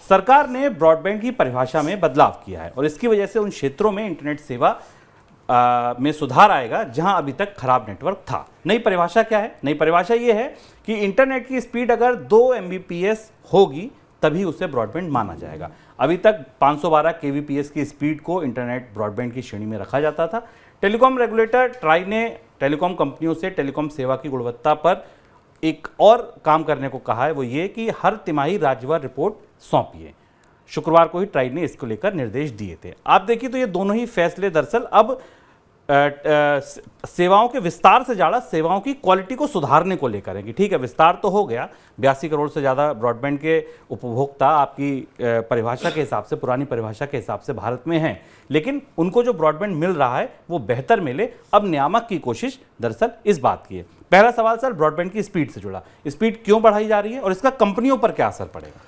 सरकार ने ब्रॉडबैंड की परिभाषा में बदलाव किया है और इसकी वजह से उन क्षेत्रों में इंटरनेट सेवा में सुधार आएगा जहां अभी तक खराब नेटवर्क था। नई परिभाषा क्या है? नई परिभाषा ये है कि इंटरनेट की स्पीड अगर 2 Mbps होगी तभी उसे ब्रॉडबैंड माना जाएगा। अभी तक 512 kbps की स्पीड को इंटरनेट ब्रॉडबैंड की श्रेणी में रखा जाता था। टेलीकॉम रेगुलेटर ट्राई ने टेलीकॉम कंपनियों से टेलीकॉम सेवा की गुणवत्ता पर एक और काम करने को कहा है, वो ये कि हर तिमाही राज्यवार रिपोर्ट सौंपिए। शुक्रवार को ही ट्राई ने इसको लेकर निर्देश दिए थे। आप देखिए तो ये दोनों ही फैसले दरअसल अब सेवाओं के विस्तार से ज़्यादा सेवाओं की क्वालिटी को सुधारने को लेकर है कि ठीक है, विस्तार तो हो गया, 82 करोड़ से ज़्यादा ब्रॉडबैंड के उपभोक्ता आपकी परिभाषा के हिसाब से, पुरानी परिभाषा के हिसाब से भारत में हैं, लेकिन उनको जो ब्रॉडबैंड मिल रहा है वो बेहतर मिले। अब नियामक की कोशिश दरअसल इस बात की है। पहला सवाल सर, ब्रॉडबैंड की स्पीड से जुड़ा, स्पीड क्यों बढ़ाई जा रही है और इसका कंपनियों पर क्या असर पड़ेगा?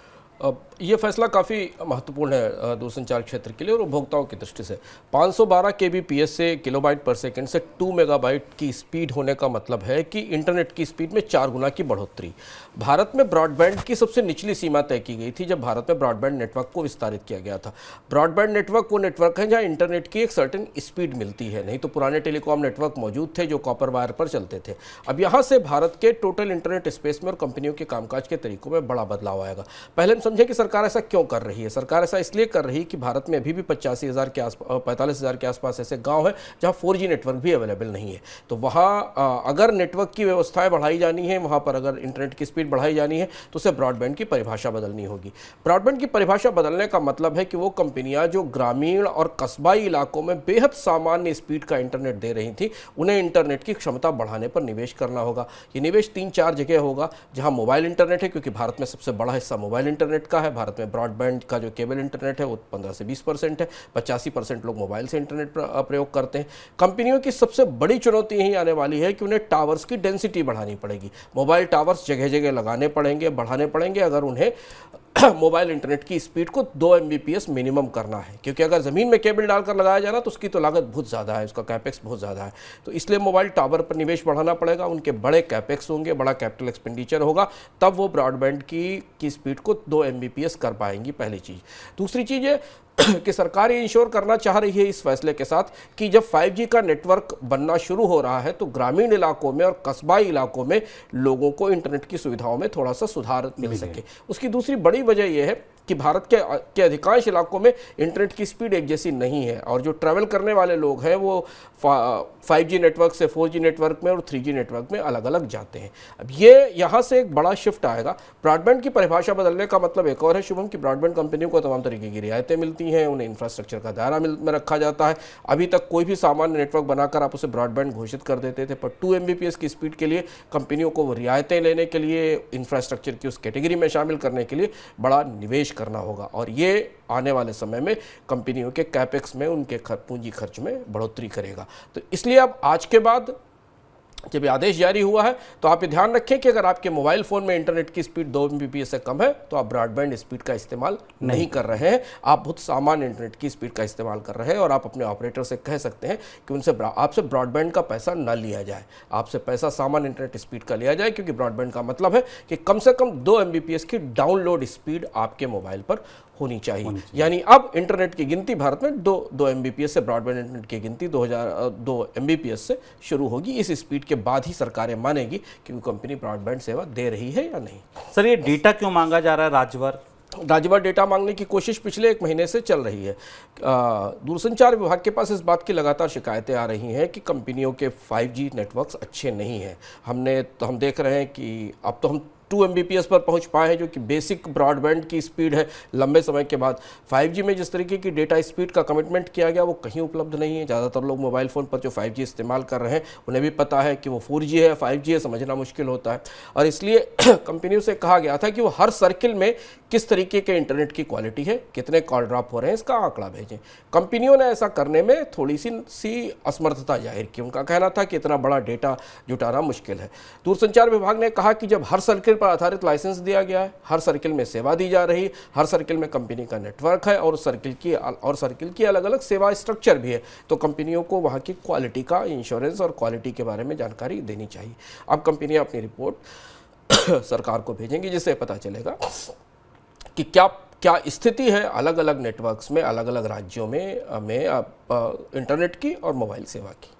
ये फैसला काफ़ी महत्वपूर्ण है दूरसंचार क्षेत्र के लिए और उपभोक्ताओं की दृष्टि से। 512 kbps से किलोबाइट पर सेकंड से 2 मेगाबाइट की स्पीड होने का मतलब है कि इंटरनेट की स्पीड में 4 गुना की बढ़ोतरी। भारत में ब्रॉडबैंड की सबसे निचली सीमा तय की गई थी जब भारत में ब्रॉडबैंड नेटवर्क को विस्तारित किया गया था। ब्रॉडबैंड नेटवर्क वो नेटवर्क है जहाँ इंटरनेट की एक सर्टेन स्पीड मिलती है, नहीं तो पुराने टेलीकॉम नेटवर्क मौजूद थे जो कॉपर वायर पर चलते थे। अब यहाँ से भारत के टोटल इंटरनेट स्पेस में और कंपनियों के कामकाज के तरीकों में बड़ा बदलाव आएगा। पहले हम समझें कि सरकार ऐसा क्यों कर रही है। सरकार ऐसा इसलिए कर रही है कि भारत में अभी भी 45,000 के आसपास ऐसे गांव हैं जहां 4G नेटवर्क भी अवेलेबल नहीं है। तो वहां अगर नेटवर्क की व्यवस्थाएं बढ़ाई जानी है, वहां पर अगर इंटरनेट की स्पीड बढ़ाई जानी है तो उसे ब्रॉडबैंड की परिभाषा बदलनी होगी। ब्रॉडबैंड की परिभाषा बदलने का मतलब है कि वो कंपनियां जो ग्रामीण और कस्बाई इलाकों में बेहद सामान्य स्पीड का इंटरनेट दे रही थी, उन्हें इंटरनेट की क्षमता बढ़ाने पर निवेश करना होगा। ये निवेश 3-4 जगह होगा जहां मोबाइल इंटरनेट है, क्योंकि भारत में सबसे बड़ा हिस्सा मोबाइल इंटरनेट का है। भारत में ब्रॉडबैंड का जो केबल इंटरनेट है वो 15 से 20% है। 85% लोग मोबाइल से इंटरनेट प्रयोग करते हैं। कंपनियों की सबसे बड़ी चुनौती यही आने वाली है कि उन्हें टावर्स की डेंसिटी बढ़ानी पड़ेगी। मोबाइल टावर्स जगह जगह लगाने पड़ेंगे, बढ़ाने पड़ेंगे अगर उन्हें मोबाइल इंटरनेट की स्पीड को 2 Mbps मिनिमम करना है, क्योंकि अगर ज़मीन में केबल डालकर लगाया जाना तो उसकी तो लागत बहुत ज़्यादा है, उसका कैपेक्स बहुत ज़्यादा है। तो इसलिए मोबाइल टावर पर निवेश बढ़ाना पड़ेगा, उनके बड़े कैपेक्स होंगे, बड़ा कैपिटल एक्सपेंडिचर होगा, तब वो ब्रॉडबैंड की स्पीड को 2 Mbps कर पाएंगी, पहली चीज़। दूसरी चीज़ है कि सरकार ये इंश्योर करना चाह रही है इस फैसले के साथ कि जब 5G का नेटवर्क बनना शुरू हो रहा है तो ग्रामीण इलाकों में और कस्बाई इलाकों में लोगों को इंटरनेट की सुविधाओं में थोड़ा सा सुधार मिल सके। उसकी दूसरी बड़ी वजह यह है कि भारत के अधिकांश इलाकों में इंटरनेट की स्पीड एक जैसी नहीं है और जो ट्रैवल करने वाले लोग हैं वो 5G नेटवर्क से 4G नेटवर्क में और 3G नेटवर्क में अलग अलग जाते हैं। अब ये यहाँ से एक बड़ा शिफ्ट आएगा। ब्रॉडबैंड की परिभाषा बदलने का मतलब एक और है शुभम, कि ब्रॉडबैंड कंपनियों को तमाम तरीके की रियायतें मिलती हैं, उन्हें इंफ्रास्ट्रक्चर का दायरा में रखा जाता है। अभी तक कोई भी सामान्य नेटवर्क बनाकर आप उसे ब्रॉडबैंड घोषित कर देते थे, पर 2 Mbps की स्पीड के लिए कंपनियों को रियायतें लेने के लिए, इंफ्रास्ट्रक्चर की उस कैटेगरी में शामिल करने के लिए बड़ा निवेश करना होगा और ये आने वाले समय में कंपनियों के कैपेक्स में, उनके पूंजी खर्च में बढ़ोतरी करेगा। तो इसलिए अब आज के बाद जब ये आदेश जारी हुआ है तो आप ये ध्यान रखें कि अगर आपके मोबाइल फ़ोन में इंटरनेट की स्पीड 2 Mbps से कम है तो आप ब्रॉडबैंड स्पीड का इस्तेमाल नहीं कर रहे हैं, आप बहुत सामान्य इंटरनेट की स्पीड का इस्तेमाल कर रहे हैं और आप अपने ऑपरेटर से कह सकते हैं कि उनसे आपसे ब्रॉडबैंड का पैसा न लिया जाए, आपसे पैसा सामान्य इंटरनेट स्पीड का लिया जाए, क्योंकि ब्रॉडबैंड का मतलब है कि कम से कम 2 Mbps की डाउनलोड स्पीड आपके मोबाइल पर होनी चाहिए। यानी अब इंटरनेट की गिनती भारत में 2 Mbps से, ब्रॉडबैंड इंटरनेट की गिनती 2 Mbps से शुरू होगी। इस स्पीड के बाद ही सरकारें मानेगी कि वो कंपनी ब्रॉडबैंड सेवा दे रही है या नहीं। सर, ये डेटा क्यों मांगा जा रहा है राज्यवार डेटा मांगने की कोशिश पिछले 1 महीने से चल रही है। दूरसंचार विभाग के पास इस बात की लगातार शिकायतें आ रही हैं कि कंपनियों के 5G नेटवर्क्स अच्छे नहीं हैं। हम देख रहे हैं कि अब तो हम 2 Mbps पर पहुंच पाए हैं, जो कि बेसिक ब्रॉडबैंड की स्पीड है। लंबे समय के बाद 5G में जिस तरीके की डेटा स्पीड का कमिटमेंट किया गया वो कहीं उपलब्ध नहीं है। ज़्यादातर लोग मोबाइल फ़ोन पर जो 5G इस्तेमाल कर रहे हैं उन्हें भी पता है कि वो 4G है 5G है, समझना मुश्किल होता है। और इसलिए कंपनियों से कहा गया था कि वो हर सर्किल में किस तरीके के इंटरनेट की क्वालिटी है, कितने कॉल ड्रॉप हो रहे हैं, इसका आंकड़ा भेजें। कंपनियों ने ऐसा करने में थोड़ी सी असमर्थता जाहिर की। उनका कहना था कि इतना बड़ा डेटा जुटाना मुश्किल है। दूरसंचार विभाग ने कहा कि जब हर सर्किल पर आधारित लाइसेंस दिया गया है, हर सर्किल में सेवा दी जा रही है, हर सर्किल में कंपनी का नेटवर्क है और सर्किल की अलग अलग सेवा स्ट्रक्चर भी है, तो कंपनियों को वहाँ की क्वालिटी का इंश्योरेंस और क्वालिटी के बारे में जानकारी देनी चाहिए। अब कंपनियां अपनी रिपोर्ट सरकार को भेजेंगी जिससे पता चलेगा कि क्या क्या स्थिति है अलग अलग नेटवर्क्स में, अलग अलग राज्यों में इंटरनेट की और मोबाइल सेवा की।